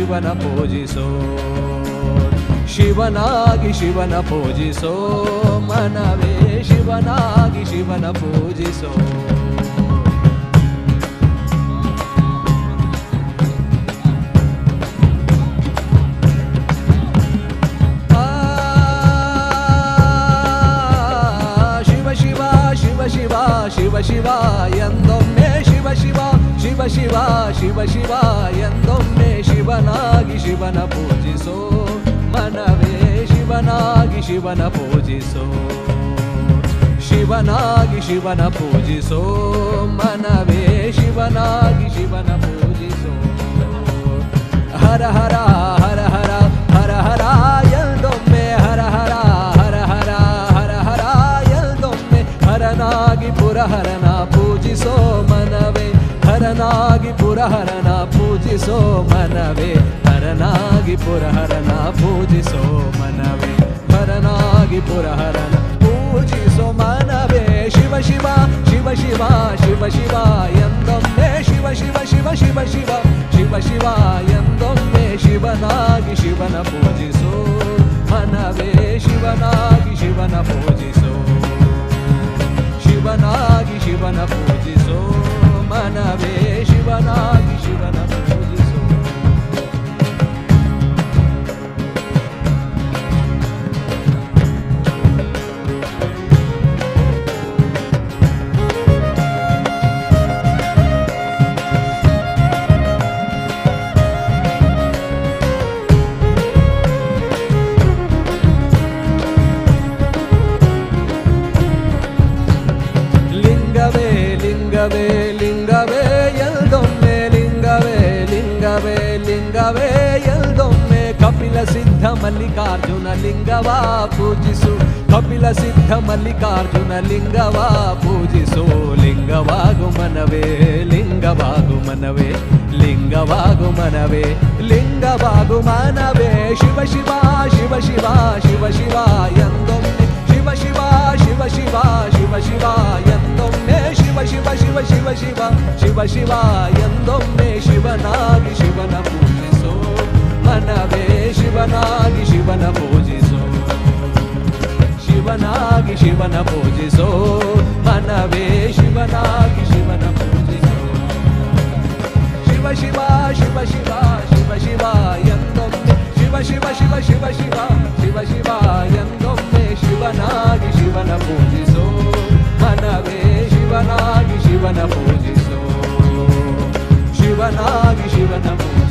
ಶಿವನ ಪೂಜಿಸೋ ಶಿವನಾಗಿ ಶಿವನ ಪೂಜಿಸೋ ಮನವೇ ಶಿವನಾಗಿ ಶಿವನ ಪೂಜಿಸೋ ಶಿವ ಶಿವ ಎಂದೊಮ್ಮೆ ಶಿವ ಶಿವ ಶಿವ ಶಿವ ಶಿವ ಶಿವ ಎಂದೊಮ್ಮೆ ಶಿವನಾಗಿ ಶಿವನ ಪೂಜಿಸೋ ಮನವೇ ಶಿವನಾಗಿ ಶಿವನ ಪೂಜಿಸೋ ಶಿವನಾಗಿ ಶಿವನ ಪೂಜಿಸೋ ಮನವೇ ಶಿವನಾಗಿ ಶಿವನ ಪೂಜಿಸೋ ಹರ ಹರ ಹರ ಹರ ಹರ ಹರ ಎಂದೊಮ್ಮೆ ಹರ ಹರ ಹರ ಹರ ಹರ ಹರ ಎಂದೊಮ್ಮೆ ಹರನಾಗಿ ಪುರಹರನ ಪೂಜಿಸೋ ಮನವೇ ಹರನಾಗಿ ಪುರಹರನ ಪೂಜಿಸೋ ಮನವೇ ಹರನಾಗಿ ಪುರಹರನ ಪೂಜಿಸೋ ಮನವೇ ಹರನಾಗಿ ಪುರಹರನ ಪೂಜಿಸೋ ಮನವೇ ಶಿವ ಶಿವ ಶಿವ ಶಿವ ಶಿವ ಶಿವ ಎಂದೊಮ್ಮೆ ಶಿವ ಶಿವ ಶಿವ ಶಿವ ಶಿವ ಶಿವ ಶಿವ ಎಂದೊಮ್ಮೆ ಶಿವನಾಗಿ ಶಿವನ ಪೂಜಿಸೋ ಮನವೇ ಶಿವನಾಗಿ ಶಿವನ ಪೂಜಿಸೋ ಶಿವನಾಗಿ ಶಿವನ ಪೂಜಿಸೋ ಮನವೇ ಶಿವನಾಗಿ ಶಿವನ ಪೂಜಿಸೋ ಲಿಂಗವೇ ಲಿಂಗವೇ ಎಲ್ದೊಮ್ಮೆ ಲಿಂಗವೇ ಲಿಂಗವೇ ಲಿಂಗವೇ ಎಲ್ದೊಮ್ಮೆ ಕಪಿಲ ಸಿದ್ಧ ಮಲ್ಲಿಕಾರ್ಜುನ ಲಿಂಗವ ಪೂಜಿಸು ಕಪಿಲ ಸಿದ್ಧ ಮಲ್ಲಿಕಾರ್ಜುನ ಲಿಂಗವ ಪೂಜಿಸು ಲಿಂಗವಾಗು ಮನವೇ ಲಿಂಗವಾಗು ಮನವೇ ಲಿಂಗವಾಗು ಮನವೇ ಲಿಂಗವಾಗು ಮನವೇ ಶಿವ ಶಿವ ಶಿವ ಶಿವ ಶಿವ ಶಿವ ಎಂದೊಮ್ಮೆ ಶಿವ ಶಿವ ಶಿವ ಶಿವ ಶಿವ ಶಿವ ಎಂದೊಮ್ಮೆ ಶಿವ ಶಿವ ಶಿವ ಶಿವ ಶಿವ ಶಿವ ಶಿವ ಎಂದೊಮ್ಮೆ ಶಿವನಾಗಿ ಶಿವನ ಪೂಜಿಸೋ ಮನವೇ ಶಿವನಾಗಿ ಶಿವನ ಪೂಜಿಸೋ ಶಿವನಾಗಿ ಶಿವನ ಪೂಜಿಸೋ ಮನವೇ ಶಿವನಾಗಿ ಶಿವನ ಪೂಜಿಸೋ ಶಿವ ಶಿವ ಶಿವ ಶಿವ ಶಿವ ಶಿವ ಎಂದೊಮ್ಮೆ ಶಿವ ಶಿವ ಶಿವ ಶಿವ ಶಿವ ಶಿವ ಶಿವ ಎಂದೊಮ್ಮೆ ಶಿವನಾಗಿ ಶಿವನ ಪೂಜಿಸೋ ಮನವೇ ಶಿವನಾಗಿ ಶಿವನ ಪೂಜಿಸೋ ಶಿವನಾಗಿ ಶಿವನ ಪೂಜಿಸೋ